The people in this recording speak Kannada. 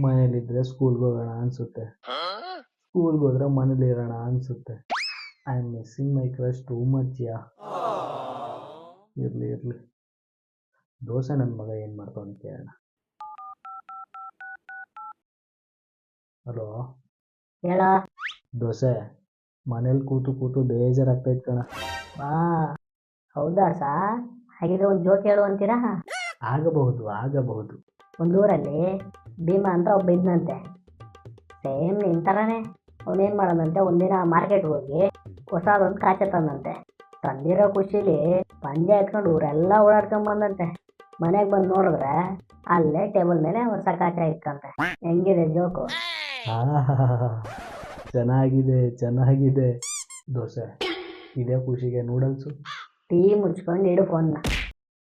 ಮನೇಲಿದ್ರೆ ಸ್ಕೂಲ್ಗೆ ಹೋಗೋಣ ಅನ್ಸುತ್ತೆ, ಸ್ಕೂಲ್ಗೆ ಹೋದ್ರೆ ಮನೇಲಿ ಇರೋಣ ಅನ್ಸುತ್ತೆ. I am missing my crush too much yeah. ಇರ್ಲಿ ಇರ್ಲಿ, ದೋಸೆ ನನ್ನ ಮಗ ಏನು ಮಾಡ್ತಾವನು ಕೇಳೋಣ. ಹಲೋ ಹೇಳ. ದೋಸೆ, ಮನೇಲಿ ಕೂತು ಕೂತು ಬೇಜಾರಾಗ್ತೈತೆ ಕಣ. ಬಾ. ಹೌದಾ ಸಾ? ಹಾಗಿದ್ರೆ ಒಂದು ಜೋಕ್ ಹೇಳು ಅಂತೀರಾ? ಆಗಬಹುದು ಆಗಬಹುದು. ಒಂದೂರಲ್ಲಿ ಭೀಮ ಅಂತ ಒಬ್ಬ ಇದ್ನಂತೆ, ಸೇಮ್ ನಿನ್ ಥರನೇ. ಅವನೇನು ಮಾಡೋದಂತೆ, ಒಂದಿನ ಮಾರ್ಕೆಟ್ಗೆ ಹೋಗಿ ಹೊಸದೊಂದು ಕಾಚೆ ತಂದಂತೆ. ತಂದಿರೋ ಖುಷಿಲಿ ಪಂಜೆ ಎತ್ಕೊಂಡು ಊರೆಲ್ಲ ಓಡಾಡ್ಕೊಂಬಂದಂತೆ. ಮನೆಗೆ ಬಂದು ನೋಡಿದ್ರೆ ಅಲ್ಲೇ ಟೇಬಲ್ ಮೇಲೆ ಹೊಸ ಕಾಚೆ ಇಕ್ಕಂತೆ. ಹೆಂಗಿದೆ ಜೋಕು? ಚೆನ್ನಾಗಿದೆ ಚೆನ್ನಾಗಿದೆ. ದೋಸೆ, ಇದೇ ಖುಷಿಗೆ ನೂಡಲ್ಸು. ಟೀ ಮುಚ್ಕೊಂಡು ಇಡು ಫೋನ್ನ.